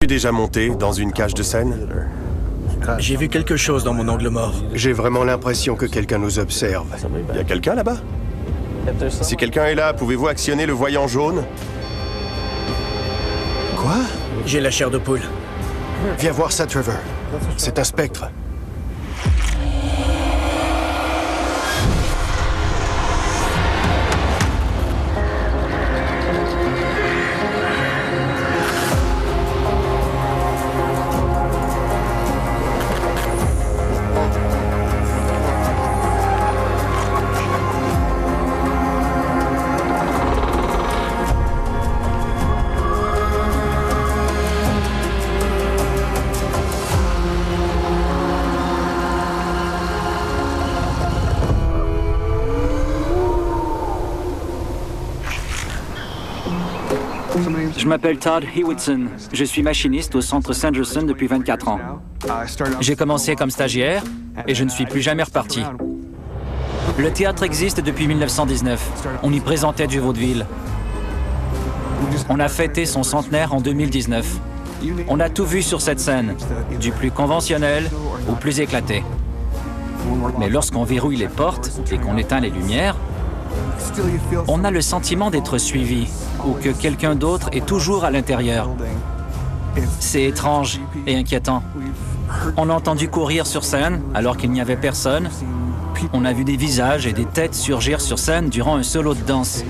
déjà monté dans une cage de scène? J'ai vu quelque chose dans mon angle mort. J'ai vraiment l'impression que quelqu'un nous observe. Il y a quelqu'un là-bas? Si quelqu'un est là, pouvez-vous actionner le voyant jaune? Quoi? J'ai la chair de poule. Viens voir ça, Trevor. C'est un spectre. Je m'appelle Todd Hewitson. Je suis machiniste au centre Sanderson depuis 24 ans. J'ai commencé comme stagiaire et je ne suis plus jamais reparti. Le théâtre existe depuis 1919. On y présentait du vaudeville. On a fêté son centenaire en 2019. On a tout vu sur cette scène, du plus conventionnel au plus éclaté. Mais lorsqu'on verrouille les portes et qu'on éteint les lumières, on a le sentiment d'être suivi ou que quelqu'un d'autre est toujours à l'intérieur. C'est étrange et inquiétant. On a entendu courir sur scène alors qu'il n'y avait personne. On a vu des visages et des têtes surgir sur scène durant un solo de danse.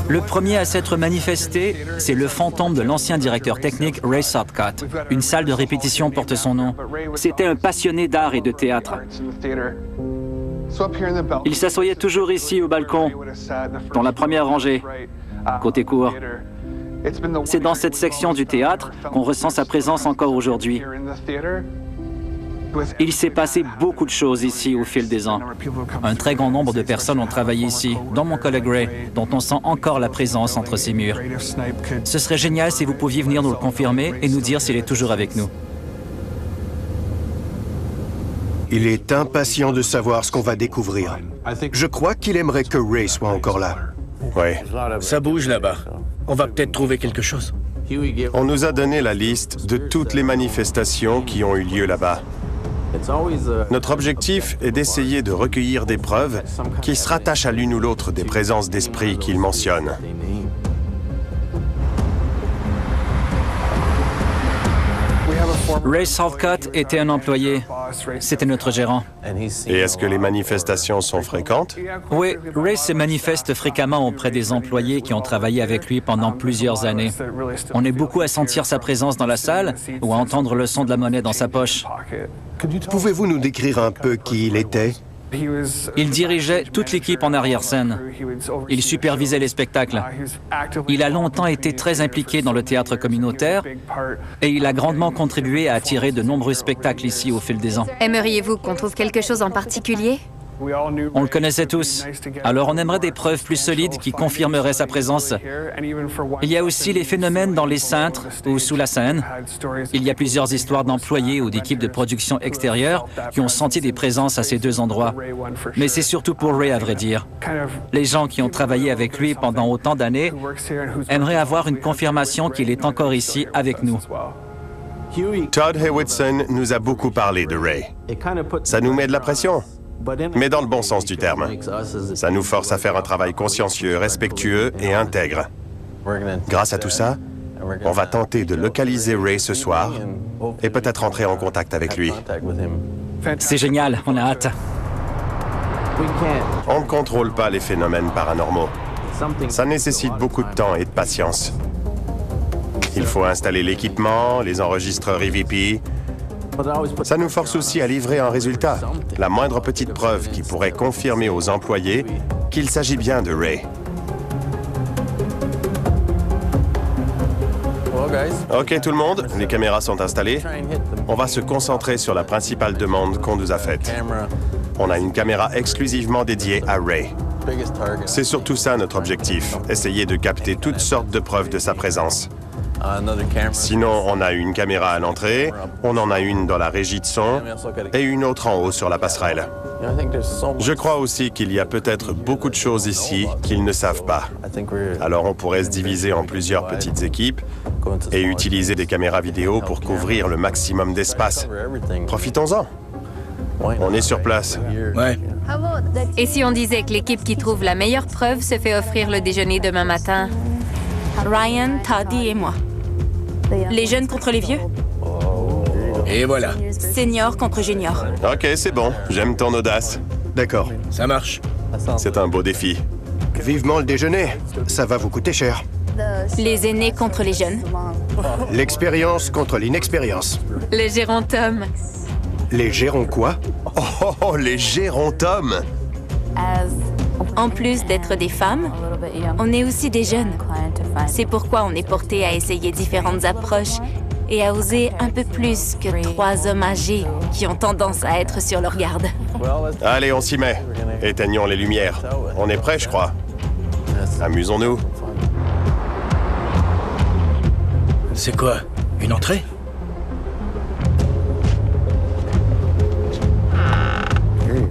Le premier à s'être manifesté, c'est le fantôme de l'ancien directeur technique Ray Southcott. Une salle de répétition porte son nom. C'était un passionné d'art et de théâtre. Il s'assoyait toujours ici au balcon, dans la première rangée, côté cour. C'est dans cette section du théâtre qu'on ressent sa présence encore aujourd'hui. Il s'est passé beaucoup de choses ici au fil des ans. Un très grand nombre de personnes ont travaillé ici, dont mon collègue Ray, dont on sent encore la présence entre ces murs. Ce serait génial si vous pouviez venir nous le confirmer et nous dire s'il est toujours avec nous. Il est impatient de savoir ce qu'on va découvrir. Je crois qu'il aimerait que Ray soit encore là. Oui. Ça bouge là-bas. On va peut-être trouver quelque chose. On nous a donné la liste de toutes les manifestations qui ont eu lieu là-bas. Notre objectif est d'essayer de recueillir des preuves qui se rattachent à l'une ou l'autre des présences d'esprit qu'il mentionne. Ray Southcott était un employé. C'était notre gérant. Et est-ce que les manifestations sont fréquentes? Oui, Ray se manifeste fréquemment auprès des employés qui ont travaillé avec lui pendant plusieurs années. On est beaucoup à sentir sa présence dans la salle ou à entendre le son de la monnaie dans sa poche. Pouvez-vous nous décrire un peu qui il était? Il dirigeait toute l'équipe en arrière-scène. Il supervisait les spectacles. Il a longtemps été très impliqué dans le théâtre communautaire et il a grandement contribué à attirer de nombreux spectacles ici au fil des ans. Aimeriez-vous qu'on trouve quelque chose en particulier? On le connaissait tous, alors on aimerait des preuves plus solides qui confirmeraient sa présence. Il y a aussi les phénomènes dans les cintres ou sous la scène. Il y a plusieurs histoires d'employés ou d'équipes de production extérieures qui ont senti des présences à ces deux endroits. Mais c'est surtout pour Ray, à vrai dire. Les gens qui ont travaillé avec lui pendant autant d'années aimeraient avoir une confirmation qu'il est encore ici avec nous. Todd Hewitson nous a beaucoup parlé de Ray. Ça nous met de la pression, mais dans le bon sens du terme. Ça nous force à faire un travail consciencieux, respectueux et intègre. Grâce à tout ça, on va tenter de localiser Ray ce soir et peut-être entrer en contact avec lui. C'est génial, on a hâte. On ne contrôle pas les phénomènes paranormaux. Ça nécessite beaucoup de temps et de patience. Il faut installer l'équipement, les enregistreurs EVP. Ça nous force aussi à livrer un résultat, la moindre petite preuve qui pourrait confirmer aux employés qu'il s'agit bien de Ray. OK, tout le monde, les caméras sont installées. On va se concentrer sur la principale demande qu'on nous a faite. On a une caméra exclusivement dédiée à Ray. C'est surtout ça notre objectif, essayer de capter toutes sortes de preuves de sa présence. Sinon, on a une caméra à l'entrée, on en a une dans la régie de son et une autre en haut sur la passerelle. Je crois aussi qu'il y a peut-être beaucoup de choses ici qu'ils ne savent pas. Alors on pourrait se diviser en plusieurs petites équipes et utiliser des caméras vidéo pour couvrir le maximum d'espace. Profitons-en. On est sur place. Ouais. Et si on disait que l'équipe qui trouve la meilleure preuve se fait offrir le déjeuner demain matin? Ryan, Toddy et moi. Les jeunes contre les vieux? Et voilà. Senior contre junior. Ok, c'est bon. J'aime ton audace. D'accord. Ça marche. C'est un beau défi. Vivement le déjeuner. Ça va vous coûter cher. Les aînés contre les jeunes. L'expérience contre l'inexpérience. Le gérontomes. Les gérons quoi? Oh, les gérontomes! En plus d'être des femmes, on est aussi des jeunes. C'est pourquoi on est porté à essayer différentes approches et à oser un peu plus que 3 hommes âgés qui ont tendance à être sur leur garde. Allez, on s'y met. Éteignons les lumières. On est prêts, je crois. Amusons-nous. C'est quoi? Une entrée?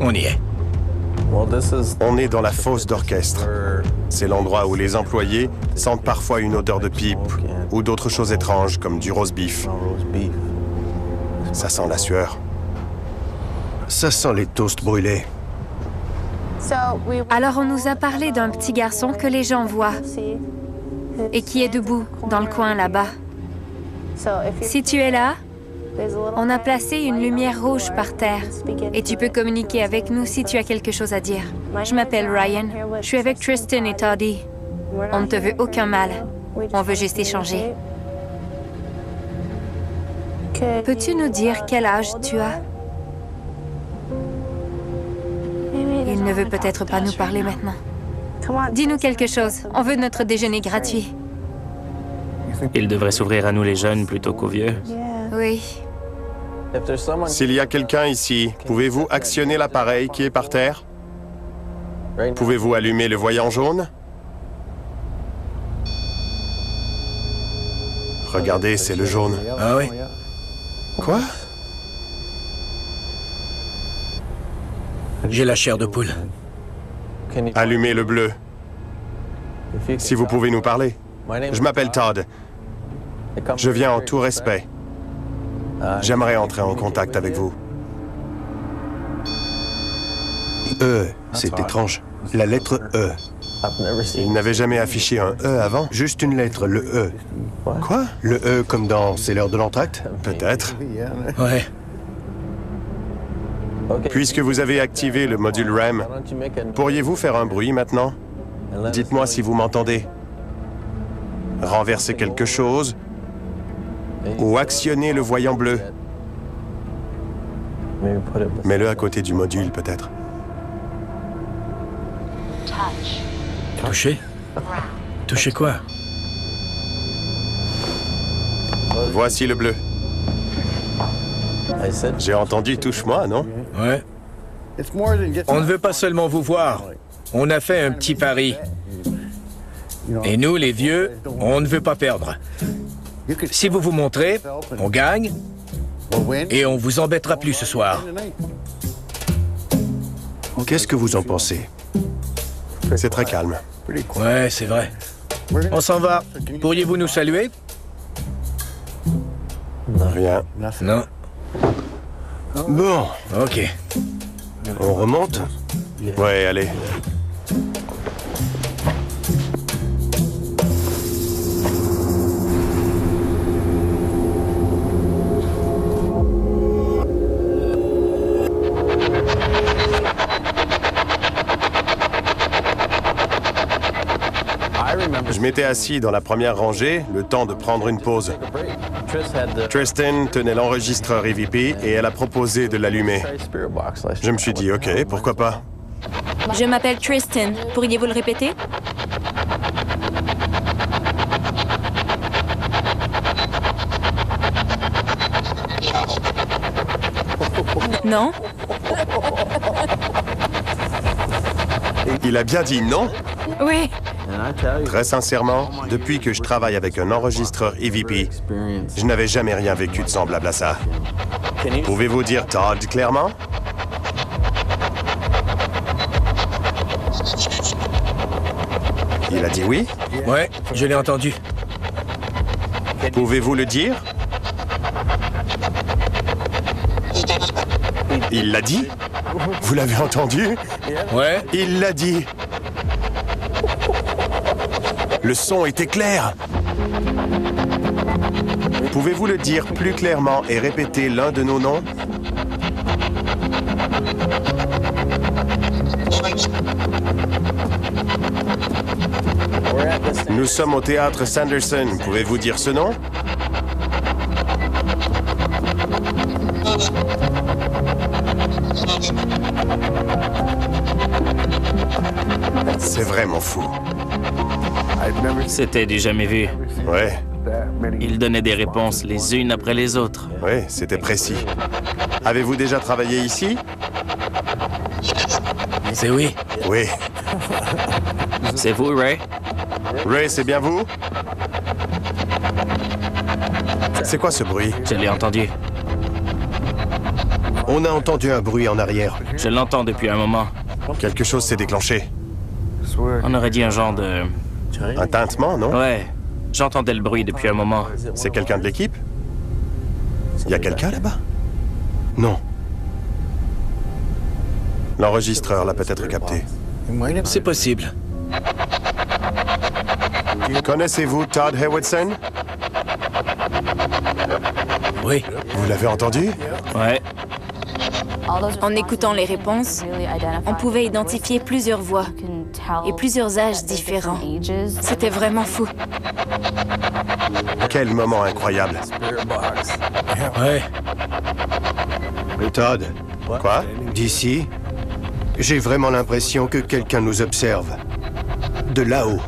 On y est. On est dans la fosse d'orchestre. C'est l'endroit où les employés sentent parfois une odeur de pipe ou d'autres choses étranges comme du roast beef. Ça sent la sueur. Ça sent les toasts brûlés. Alors on nous a parlé d'un petit garçon que les gens voient et qui est debout dans le coin là-bas. Si tu es là, on a placé une lumière rouge par terre et tu peux communiquer avec nous si tu as quelque chose à dire. Je m'appelle Ryan. Je suis avec Tristan et Toddy. On ne te veut aucun mal. On veut juste échanger. Peux-tu nous dire quel âge tu as? Il ne veut peut-être pas nous parler maintenant. Dis-nous quelque chose. On veut notre déjeuner gratuit. Il devrait s'ouvrir à nous les jeunes plutôt qu'aux vieux. Oui. S'il y a quelqu'un ici, pouvez-vous actionner l'appareil qui est par terre? Pouvez-vous allumer le voyant jaune? Regardez, c'est le jaune. Ah oui? Quoi? J'ai la chair de poule. Allumez le bleu. Si vous pouvez nous parler. Je m'appelle Todd. Je viens en tout respect. J'aimerais entrer en contact avec vous. C'est étrange. La lettre E. Il n'avait jamais affiché un E avant? Juste une lettre, le E. Quoi? Le E comme dans C'est l'heure de l'entracte? Peut-être. Ouais. Puisque vous avez activé le module RAM, pourriez-vous faire un bruit maintenant? Dites-moi si vous m'entendez. Renversez quelque chose ou actionnez le voyant bleu. Mets-le à côté du module, peut-être. Toucher? Toucher quoi? Voici le bleu. J'ai entendu « touche-moi », non? Ouais. On ne veut pas seulement vous voir. On a fait un petit pari. Et nous, les vieux, on ne veut pas perdre. Si vous vous montrez, on gagne et on vous embêtera plus ce soir. Qu'est-ce que vous en pensez? C'est très calme. Ouais, c'est vrai. On s'en va. Pourriez-vous nous saluer? Rien. Non. Bon, Ok. on remonte? Ouais, allez. Je m'étais assis dans la première rangée, le temps de prendre une pause. Tristan tenait l'enregistreur EVP et elle a proposé de l'allumer. Je me suis dit, OK, pourquoi pas? Je m'appelle Tristan. Pourriez-vous le répéter? Non? Il a bien dit non? Oui. Très sincèrement, depuis que je travaille avec un enregistreur EVP, je n'avais jamais rien vécu de semblable à ça. Pouvez-vous dire Todd clairement? Il a dit oui? Ouais, je l'ai entendu. Pouvez-vous le dire? Il l'a dit? Vous l'avez entendu? Ouais. Il l'a dit. Le son était clair. Pouvez-vous le dire plus clairement et répéter l'un de nos noms? Nous sommes au théâtre Sanderson. Pouvez-vous dire ce nom? C'est vraiment fou. C'était du jamais vu. Ouais, Il donnait des réponses les unes après les autres. ouais, c'était précis. Avez-vous déjà travaillé ici? C'est oui. Oui. C'est vous, Ray? Ray, c'est bien vous? C'est quoi ce bruit? Je l'ai entendu. On a entendu un bruit en arrière. Je l'entends depuis un moment. Quelque chose s'est déclenché. On aurait dit un genre de... Un tintement, non? Ouais, j'entendais le bruit depuis un moment. C'est quelqu'un de l'équipe? Il y a quelqu'un là-bas? Non. L'enregistreur l'a peut-être capté. C'est possible. Connaissez-vous Todd Hewitson? Oui. Vous l'avez entendu? Ouais, En écoutant les réponses, on pouvait identifier plusieurs voix et plusieurs âges différents. C'était vraiment fou. Quel moment incroyable. Ouais. Todd, Quoi? d'ici, j'ai vraiment l'impression que quelqu'un nous observe. De là-haut.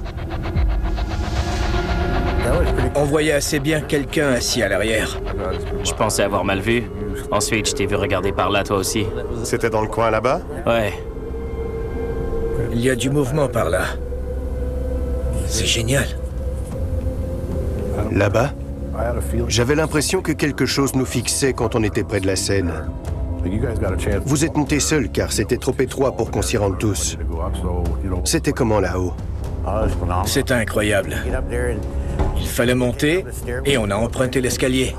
On voyait assez bien quelqu'un assis à l'arrière. je pensais avoir mal vu. Ensuite, je t'ai vu regarder par là, toi aussi. C'était dans le coin là-bas? Ouais, Il y a du mouvement par là. C'est génial. Là-bas, j'avais l'impression que quelque chose nous fixait quand on était près de la scène. Vous êtes monté seul car c'était trop étroit pour qu'on s'y rende tous. C'était comment là-haut? C'était incroyable. Il fallait monter et on a emprunté l'escalier.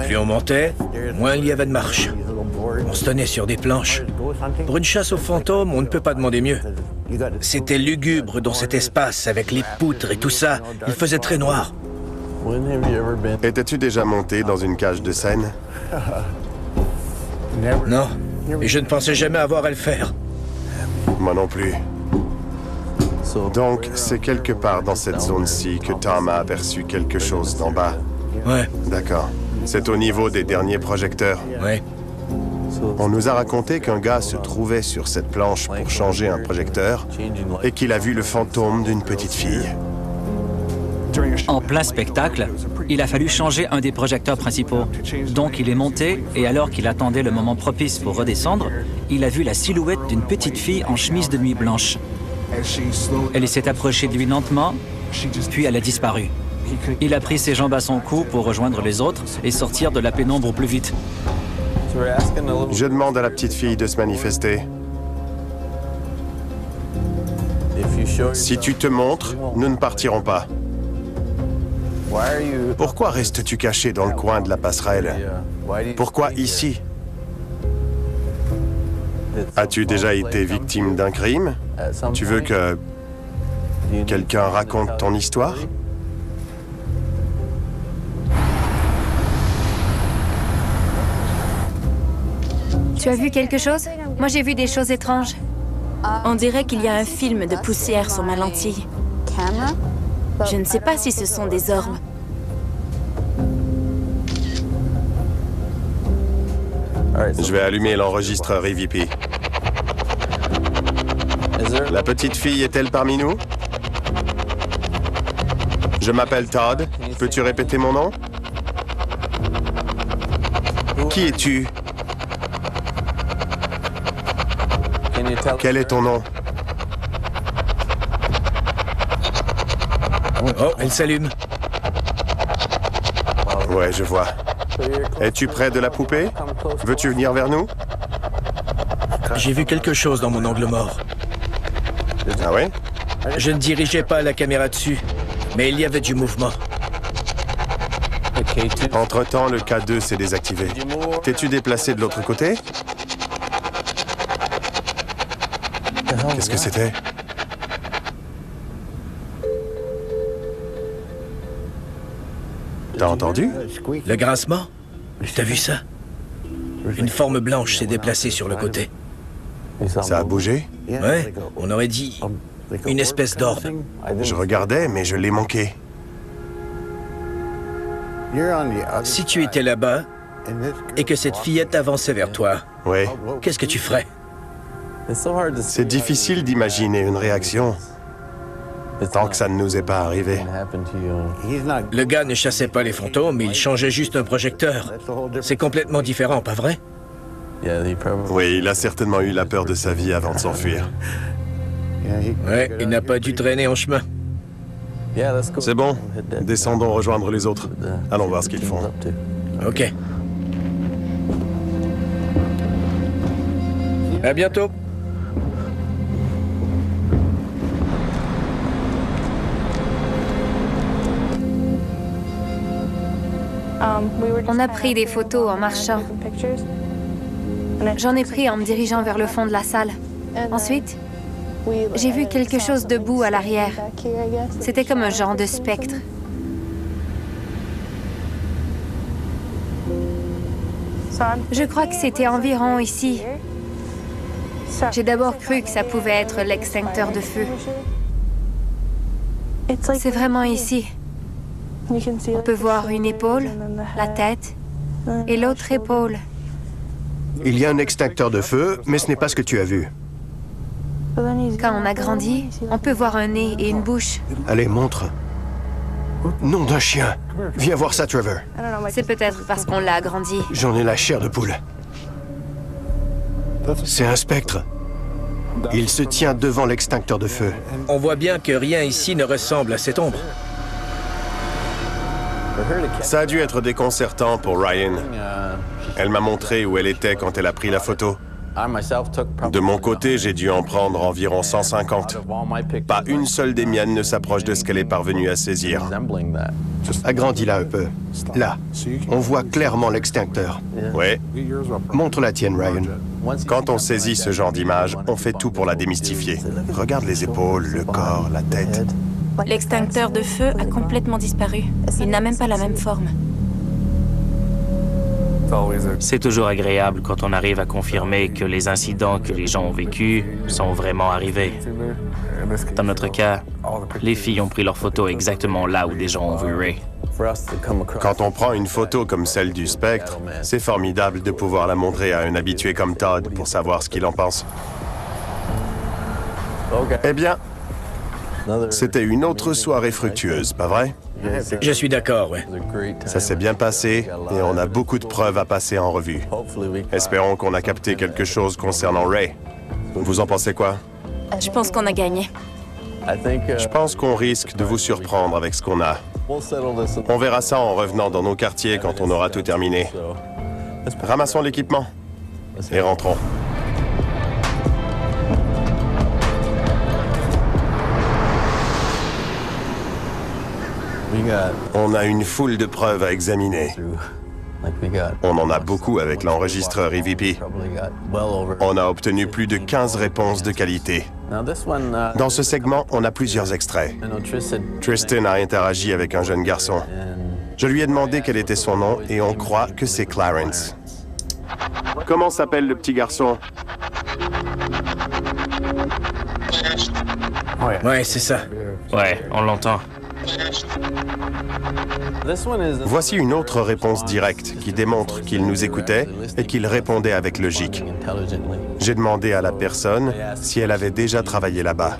Plus on montait, moins il y avait de marche. On se tenait sur des planches. Pour une chasse aux fantômes, on ne peut pas demander mieux. C'était lugubre dans cet espace avec les poutres et tout ça. Il faisait très noir. Étais-tu déjà monté dans une cage de scène? Non, et je ne pensais jamais avoir à le faire. Moi non plus. Donc, c'est quelque part dans cette zone-ci que Tom a aperçu quelque chose d'en bas. Ouais, D'accord. C'est au niveau des derniers projecteurs. ouais. On nous a raconté qu'un gars se trouvait sur cette planche pour changer un projecteur et qu'il a vu le fantôme d'une petite fille. En plein spectacle, il a fallu changer un des projecteurs principaux. Donc il est monté et alors qu'il attendait le moment propice pour redescendre, il a vu la silhouette d'une petite fille en chemise de nuit blanche. Elle s'est approchée de lui lentement, puis elle a disparu. Il a pris ses jambes à son cou pour rejoindre les autres et sortir de la pénombre au plus vite. Je demande à la petite fille de se manifester. Si tu te montres, nous ne partirons pas. Pourquoi restes-tu caché dans le coin de la passerelle? Pourquoi ici? As-tu déjà été victime d'un crime? Tu veux que quelqu'un raconte ton histoire? Tu as vu quelque chose? Moi, j'ai vu des choses étranges. On dirait qu'il y a un film de poussière sur ma lentille. Je ne sais pas si ce sont des orbes. Je vais allumer l'enregistreur EVP. La petite fille est-elle parmi nous? Je m'appelle Todd. Peux-tu répéter mon nom? Qui es-tu? Quel est ton nom? Oh, elle s'allume. Ouais, je vois. Es-tu près de la poupée? Veux-tu venir vers nous? J'ai vu quelque chose dans mon angle mort. Ah ouais? Je ne dirigeais pas la caméra dessus, mais il y avait du mouvement. Entre-temps, le K2 s'est désactivé. T'es-tu déplacé de l'autre côté? Qu'est-ce que c'était? T'as entendu? Le grincement? T'as vu ça? Une forme blanche s'est déplacée sur le côté. Ça a bougé? Ouais, on aurait dit une espèce d'orbe. Je regardais, mais je l'ai manqué. Si tu étais là-bas et que cette fillette avançait vers toi, Oui. qu'est-ce que tu ferais? C'est difficile d'imaginer une réaction tant que ça ne nous est pas arrivé. Le gars ne chassait pas les fantômes, il changeait juste un projecteur. C'est complètement différent, pas vrai? Oui, il a certainement eu la peur de sa vie avant de s'enfuir. Ouais, il n'a pas dû traîner en chemin. C'est bon, descendons rejoindre les autres. Allons voir ce qu'ils font. Ok. À bientôt. On a pris des photos en marchant. J'en ai pris en me dirigeant vers le fond de la salle. Ensuite, j'ai vu quelque chose debout à l'arrière. C'était comme un genre de spectre. Je crois que c'était environ ici. J'ai d'abord cru que ça pouvait être l'extincteur de feu. C'est vraiment ici. On peut voir une épaule, la tête et l'autre épaule. Il y a un extincteur de feu, mais ce n'est pas ce que tu as vu. Quand on a grandi, on peut voir un nez et une bouche. Allez, montre. Nom d'un chien. Viens voir ça, Trevor. C'est peut-être parce qu'on l'a agrandi. J'en ai la chair de poule. C'est un spectre. Il se tient devant l'extincteur de feu. On voit bien que rien ici ne ressemble à cette ombre. Ça a dû être déconcertant pour Ryan. Elle m'a montré où elle était quand elle a pris la photo. De mon côté, j'ai dû en prendre environ 150. Pas une seule des miennes ne s'approche de ce qu'elle est parvenue à saisir. Agrandis-la un peu. Là, on voit clairement l'extincteur. Ouais. Montre la tienne, Ryan. Quand on saisit ce genre d'image, on fait tout pour la démystifier. Regarde les épaules, le corps, la tête. L'extincteur de feu a complètement disparu. Il n'a même pas la même forme. C'est toujours agréable quand on arrive à confirmer que les incidents que les gens ont vécus sont vraiment arrivés. Dans notre cas, les filles ont pris leurs photos exactement là où des gens ont vu Ray. Quand on prend une photo comme celle du spectre, c'est formidable de pouvoir la montrer à un habitué comme Todd pour savoir ce qu'il en pense. Eh bien, c'était une autre soirée fructueuse, pas vrai? Je suis d'accord, ouais. Ça s'est bien passé et on a beaucoup de preuves à passer en revue. Espérons qu'on a capté quelque chose concernant Ray. Vous en pensez quoi? Je pense qu'on a gagné. Je pense qu'on risque de vous surprendre avec ce qu'on a. On verra ça en revenant dans nos quartiers quand on aura tout terminé. Ramassons l'équipement et rentrons. On a une foule de preuves à examiner. On en a beaucoup avec l'enregistreur EVP. On a obtenu plus de 15 réponses de qualité. Dans ce segment, on a plusieurs extraits. Tristan a interagi avec un jeune garçon. Je lui ai demandé quel était son nom et on croit que c'est Clarence. Comment s'appelle le petit garçon? Ouais, c'est ça. Ouais, on l'entend. Voici une autre réponse directe qui démontre qu'il nous écoutait et qu'il répondait avec logique. J'ai demandé à la personne si elle avait déjà travaillé là-bas.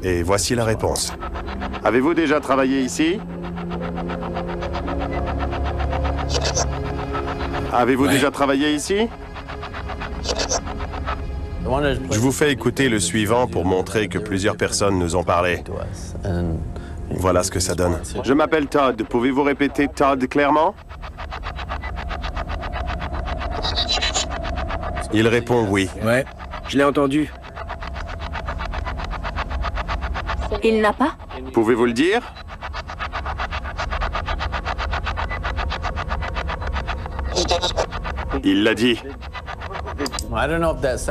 Et voici la réponse. Avez-vous déjà travaillé ici? Avez-vous déjà travaillé ici? Je vous fais écouter le suivant pour montrer que plusieurs personnes nous ont parlé. Voilà ce que ça donne. Je m'appelle Todd. Pouvez-vous répéter Todd clairement? Il répond oui. Ouais, je l'ai entendu. Il n'a pas? Pouvez-vous le dire? Il l'a dit.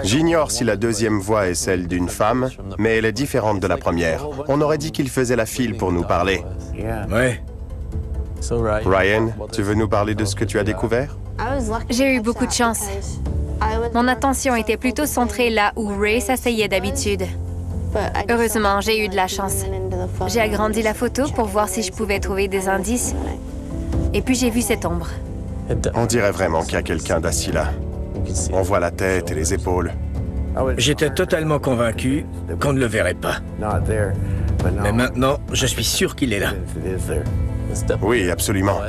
J'ignore si la deuxième voix est celle d'une femme, mais elle est différente de la première. On aurait dit qu'il faisait la file pour nous parler. Ouais. Ryan, tu veux nous parler de ce que tu as découvert? J'ai eu beaucoup de chance. Mon attention était plutôt centrée là où Ray s'asseyait d'habitude. Heureusement, j'ai eu de la chance. J'ai agrandi la photo pour voir si je pouvais trouver des indices. Et puis j'ai vu cette ombre. On dirait vraiment qu'il y a quelqu'un d'assis là. On voit la tête et les épaules. J'étais totalement convaincu qu'on ne le verrait pas. Mais maintenant, je suis sûr qu'il est là. Oui, absolument.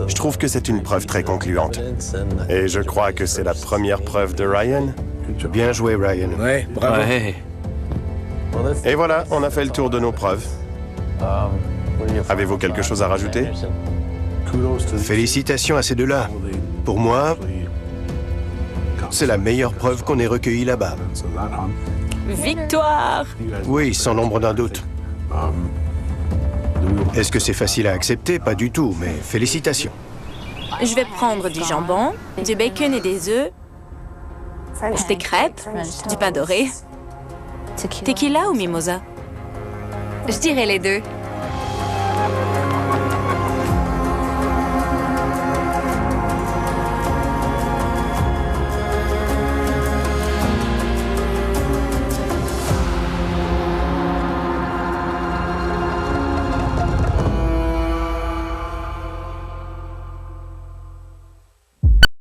Je trouve que c'est une preuve très concluante. Et je crois que c'est la première preuve de Ryan. Bien joué, Ryan. Ouais, bravo. Ouais. Et voilà, on a fait le tour de nos preuves. Avez-vous quelque chose à rajouter? Félicitations à ces deux-là. Pour moi, c'est la meilleure preuve qu'on ait recueillie là-bas. Victoire! Oui, sans l'ombre d'un doute. Est-ce que c'est facile à accepter? Pas du tout, mais félicitations. Je vais prendre du jambon, du bacon et des œufs, des crêpes, du pain doré. Tequila ou mimosa? Je dirais les deux.